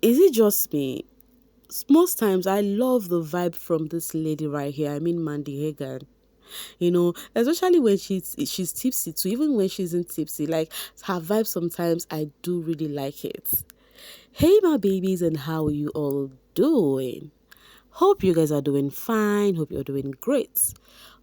Is it just me? Most times I love the vibe from this lady right here. I mean Mandy Hagan. Especially when she's tipsy too. Even when she isn't tipsy, like her vibe sometimes I do really like it. Hey my babies, and how are you all doing? Hope you guys are doing fine. Hope you're doing great.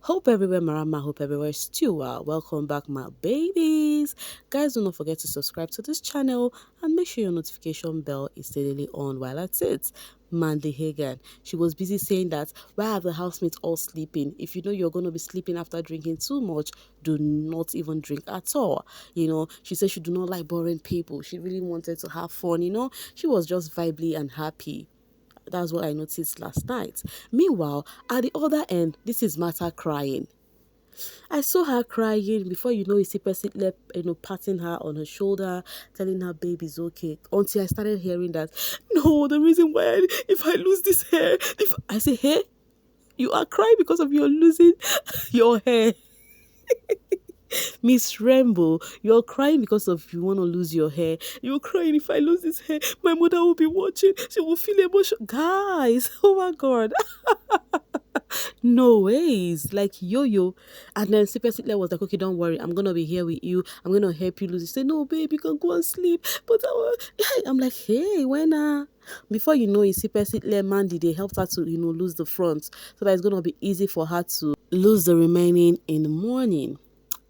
Hope everywhere marama, hope everywhere still well. Welcome back my babies. Guys, do not forget to subscribe to this channel and make sure your notification bell is steadily on while at it. Mandy Hagan, she was busy saying that why are the housemates all sleeping? If you know you're going to be sleeping after drinking too much, do not even drink at all. She said she do not like boring people. She really wanted to have fun. She was just vibely and happy. That's what I noticed last night. Meanwhile, at the other end, this is Martha crying. I saw her crying. Before you know, you see person left, patting her on her shoulder, telling her baby's okay. Until I started hearing that, no, the reason why if I lose this hair, if I say hair, you are crying because of your losing your hair. Miss Rainbow, you're crying because of you want to lose your hair. You're crying if I lose this hair, my mother will be watching. She will feel emotional. Guys, oh my God. No ways. Like yo-yo. And then Super Sitler was like, okay, don't worry. I'm going to be here with you. I'm going to help you lose it. Say, no, babe, you can go and sleep. But I'm like, hey, when before you know it, Super Sitler Mandy, they helped her to, lose the front. So that it's going to be easy for her to lose the remaining in the morning.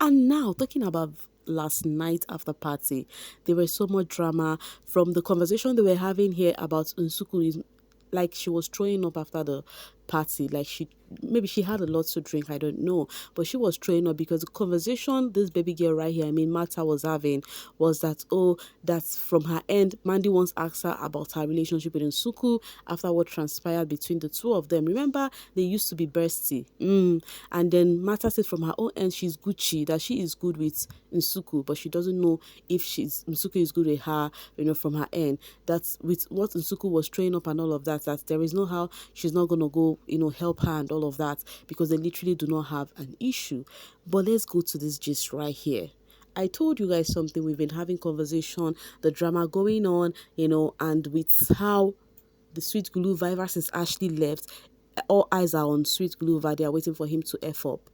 And now, talking about last night after party, there was so much drama from the conversation they were having here about Nsuku. Like she was throwing up after the party. Like maybe she had a lot to drink, I don't know, but she was throwing up because the conversation this baby girl right here, I mean Martha, was having was that, that's from her end. Mandy once asked her about her relationship with Nsuku after what transpired between the two of them. Remember, they used to be bestie. And then Martha said from her own end she's Gucci, that she is good with Nsuku, but she doesn't know if Nsuku is good with her, from her end. That's with what Nsuku was throwing up and all of that there is no how she's not gonna go, help her and all of that, because they literally do not have an issue. But let's go to this gist right here. I told you guys something. We've been having conversation, the drama going on, and with how the sweet Guluva, ever since Ashley left, all eyes are on sweet Guluva. They are waiting for him to F up.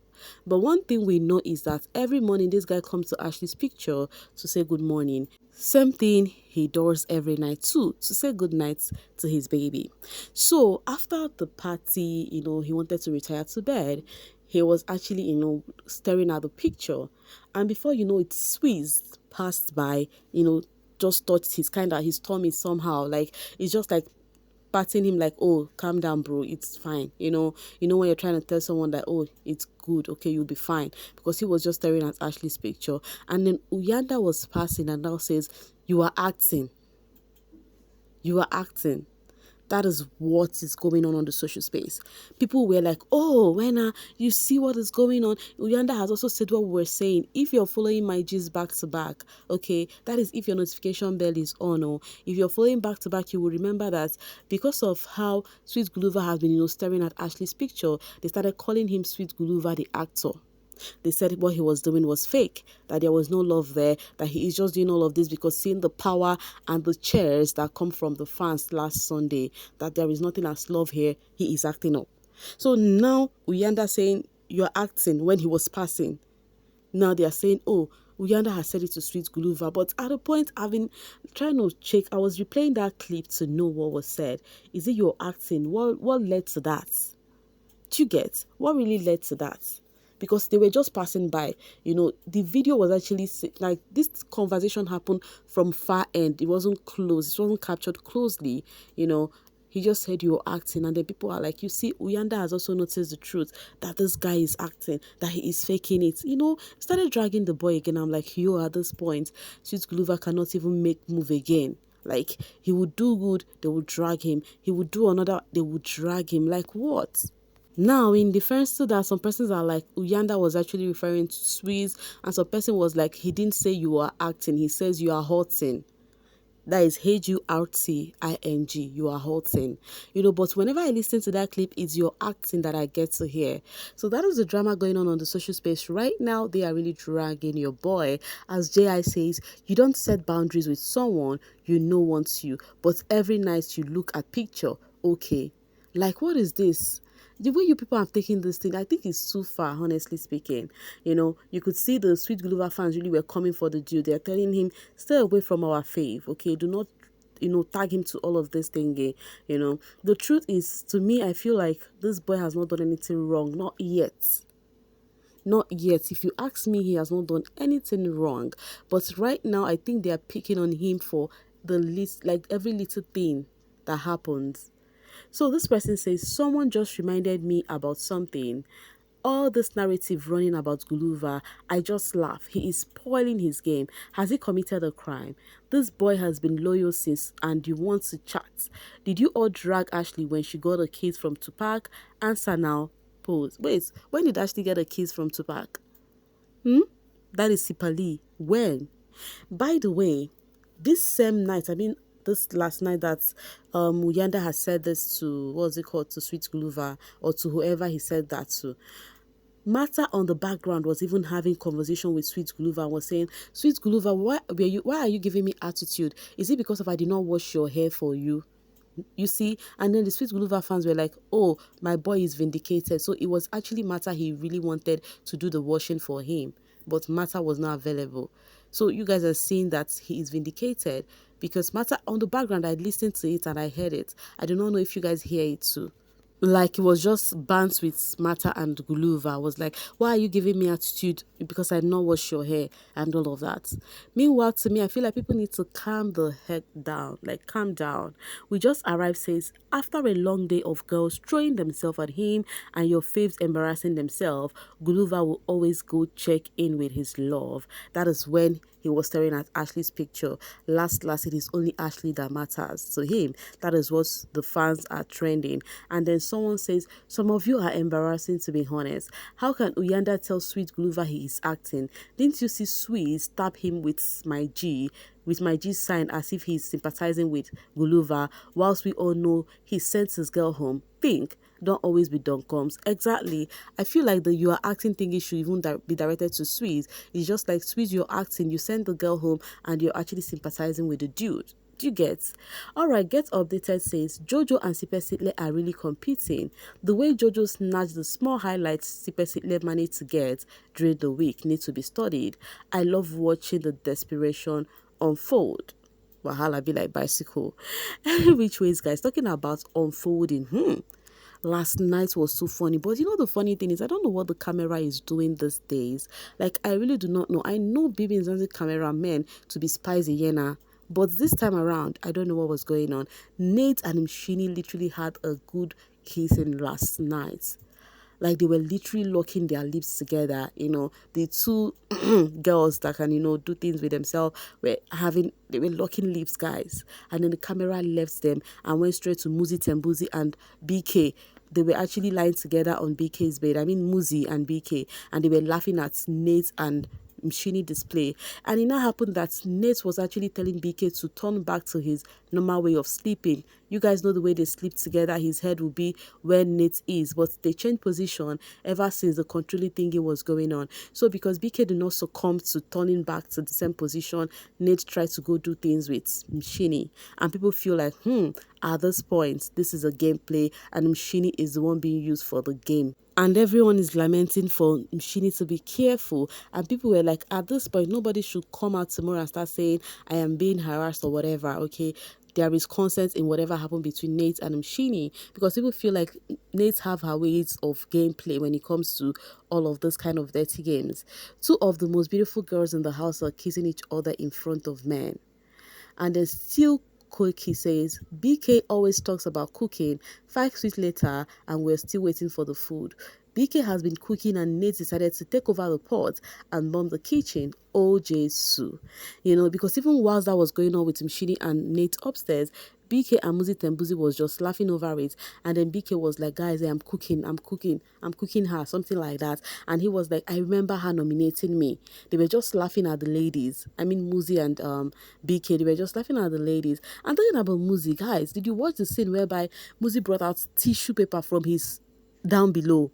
But one thing we know is that every morning this guy comes to Ashley's picture to say good morning. Same thing he does every night too, to say good night to his baby. So after the party, he wanted to retire to bed. He was actually, staring at the picture. And before you know it, Swiss passed by, just touched his tummy somehow. Like, it's just like patting him like, oh, calm down, bro, it's fine. When you're trying to tell someone that, oh, it's good, okay, you'll be fine, because he was just staring at Ashley's picture. And then Uyanda was passing and now says, you are acting. That is what is going on the social space. People were like, oh, when you see what is going on. Uyanda has also said what we were saying. If you're following my G's back to back, okay, that is if your notification bell is on, or if you're following back to back, you will remember that because of how Sweet Guluva has been, staring at Ashley's picture, they started calling him Sweet Guluva the actor. They said what he was doing was fake, that there was no love there, that he is just doing all of this because seeing the power and the cheers that come from the fans last Sunday, that there is nothing as love here, he is acting up. So now Uyanda saying you're acting when he was passing. Now they are saying, oh, Uyanda has said it to Sweet Guluva. But at a point, I've been trying to check. I was replaying that clip to know what was said. Is it you're acting? What led to that? Do you get? What really led to that? Because they were just passing by. The video was actually like this conversation happened from far end. It wasn't close. It wasn't captured closely. He just said you're acting, and then people are like, you see, Uyanda has also noticed the truth that this guy is acting, that he is faking it. Started dragging the boy again. I'm like, at this point, Sweet Guluva cannot even make move again. Like, he would do good, they would drag him. He would do another, they would drag him. Like, what? Now, in defense to that, some persons are like, Uyanda was actually referring to Swiss, and some person was like, he didn't say you are acting, he says you are hurting. That is Hurting. You are hurting. But whenever I listen to that clip, it's your acting that I get to hear. So that is the drama going on the social space right now. They are really dragging your boy. As J.I. says, you don't set boundaries with someone you know wants you, but every night you look at picture. Okay. Like, what is this? The way you people have taken this thing, I think it's too far, honestly speaking. You could see the Sweet Guluva fans really were coming for the dude. They're telling him, stay away from our fave, okay? Do not, tag him to all of this thingy, The truth is, to me, I feel like this boy has not done anything wrong. Not yet. Not yet. If you ask me, he has not done anything wrong. But right now, I think they are picking on him for the least, like every little thing that happens. So this person says, someone just reminded me about something. All this narrative running about Guluva, I just laugh. He is spoiling his game. Has he committed a crime? This boy has been loyal since, and you want to chat. Did you all drag Ashley when she got a kiss from Tupac? Answer now. Pose. Wait, when did Ashley get a kiss from Tupac? That is Sipali. When? By the way, this same night, I mean, this last night that Uyanda has said this to, what's it called, to Sweet Guluva, or to whoever he said that to. Mata on the background was even having conversation with Sweet Guluva and was saying, Sweet Guluva, why are you giving me attitude? Is it because of I did not wash your hair for you? You see, and then the Sweet Guluva fans were like, oh, my boy is vindicated. So it was actually Mata he really wanted to do the washing for him, but Mata was not available. So you guys are seeing that he is vindicated because Mata on the background, I listened to it and I heard it. I do not know if you guys hear it too. Like, it was just bants with Mata and Guluva. I was like, why are you giving me attitude because I know wash your hair and all of that? Meanwhile, to me, I feel like people need to calm the heck down. Like, calm down. We just arrived, says, after a long day of girls throwing themselves at him and your faves embarrassing themselves, Guluva will always go check in with his love. That is when he was staring at Ashley's picture. Last, it is only Ashley that matters to him. That is what the fans are trending. And then someone says, some of you are embarrassing, to be honest. How can Uyanda tell Sweet Guluva he is acting? Didn't you see Sweet stab him with my G sign as if he's sympathizing with Guluva, whilst we all know he sent his girl home? Think. Don't always be dumb-coms. Exactly. I feel like the you are acting thing should even be directed to Sweet. It's just like, Sweet, you're acting, you send the girl home and you're actually sympathizing with the dude. Do you get? Alright, Get Updated says, Jojo and Sipe Sitle are really competing. The way Jojo snatched the small highlights Sipe Sitle managed to get during the week need to be studied. I love watching the desperation unfold. Wahala be like bicycle. Which ways, guys? Talking about unfolding. Last night was so funny, but the funny thing is, I don't know what the camera is doing these days. Like, I really do not know. I know bbnzansi cameramen to be spicy, Yena, but this time around, I don't know what was going on. Nate and Mshini literally had a good kissing last night. Like, they were literally locking their lips together. The two girls that can, do things with themselves they were locking lips, guys. And then the camera left them and went straight to Muzi Tembuzi and Beekay. They were actually lying together on Beekay's bed. I mean, Muzi and Beekay. And they were laughing at Nate and Mshini display. And it now happened that Nate was actually telling Beekay to turn back to his normal way of sleeping. You guys know the way they sleep together, his head will be where Nate is, but they changed position ever since the controlling thingy was going on. So because Beekay did not succumb to turning back to the same position, Nate tried to go do things with Mshini. And people feel like, at this point, this is a gameplay and Mshini is the one being used for the game. And everyone is lamenting for Mshini to be careful. And people were like, at this point, nobody should come out tomorrow and start saying, I am being harassed or whatever, okay? There is consent in whatever happened between Nate and Mshini. Because people feel like Nate have her ways of gameplay when it comes to all of those kind of dirty games. Two of the most beautiful girls in the house are kissing each other in front of men. And then still Koiki says, Beekay always talks about cooking. 5 weeks later, and we're still waiting for the food. BK has been cooking and Nate decided to take over the pot and bomb the kitchen. Oh, Jesu. Because even whilst that was going on with Mshini and Nate upstairs, BK and Muzi Tembuzi was just laughing over it. And then BK was like, guys, I'm cooking her, something like that. And he was like, I remember her nominating me. They were just laughing at the ladies. I mean, Muzi and BK, they were just laughing at the ladies. And talking about Muzi, guys, did you watch the scene whereby Muzi brought out tissue paper from his down below?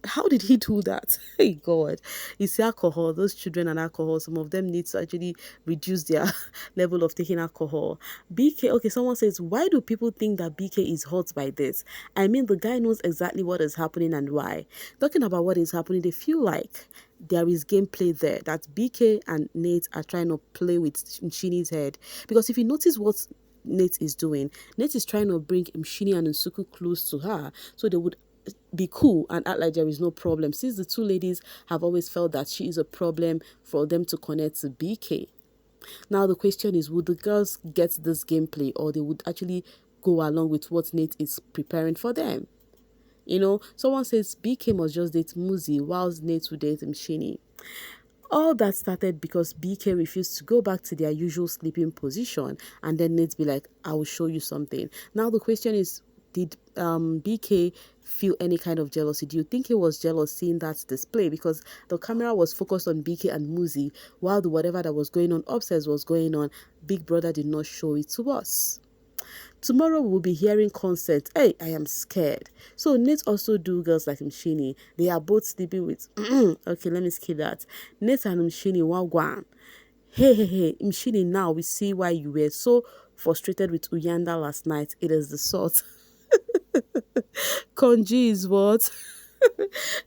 How did he do that? Hey God. You see, alcohol, those children and alcohol, some of them need to actually reduce their level of taking alcohol. BK, okay, someone says, why do people think that BK is hurt by this? I mean, the guy knows exactly what is happening and why. Talking about what is happening, they feel like there is gameplay there, that BK and Nate are trying to play with Mshini's head. Because if you notice what Nate is doing, Nate is trying to bring Mshini and Nsuku close to her so they would be cool and act like there is no problem, since the two ladies have always felt that she is a problem for them to connect to BK. Now the question is, would the girls get this gameplay, or they would actually go along with what Nate is preparing for them? Someone says BK must just date Muzi whilst Nate would date Mshini. All that started because BK refused to go back to their usual sleeping position, and then Nate be like, I will show you something. Now the question is, did BK feel any kind of jealousy? Do you think he was jealous seeing that display? Because the camera was focused on BK and Muzi, while the whatever that was going on upstairs was going on. Big Brother did not show it to us. Tomorrow we'll be hearing consent. Hey, I am scared. So Nate also do girls like Mshini. They are both sleeping with okay, let me skip that. Nate and Mshini wagwan. Hey, Mshini, now we see why you were so frustrated with Uyanda last night. It is the sort. Konji is what?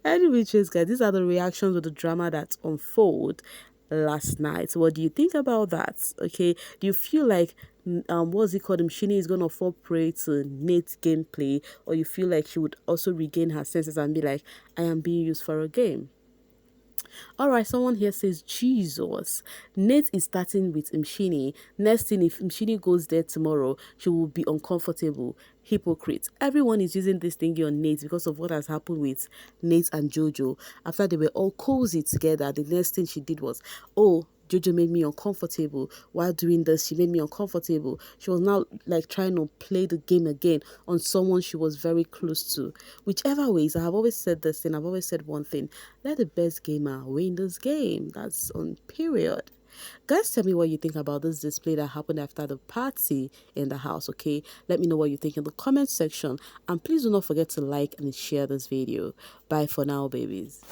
Anyway, guys, these are the reactions of the drama that unfold last night. So what do you think about that? Okay, do you feel like what's it called, Mshini is gonna fall prey to Nate's gameplay, or you feel like she would also regain her senses and be like, I am being used for a game? All right, someone here says, Jesus, Nate is starting with Mshini. Next thing, if Mshini goes there tomorrow, she will be uncomfortable. Hypocrite. Everyone is using this thingy on Nate because of what has happened with Nate and Jojo. After they were all cozy together, the next thing she did was, oh, Jojo made me uncomfortable. While doing this, she made me uncomfortable. She was now like trying to play the game again on someone she was very close to. Whichever ways, I have always said this thing. I've always said one thing. Let the best gamer win this game. That's on period. Guys, tell me what you think about this display that happened after the party in the house, okay? Let me know what you think in the comment section. And please do not forget to like and share this video. Bye for now, babies.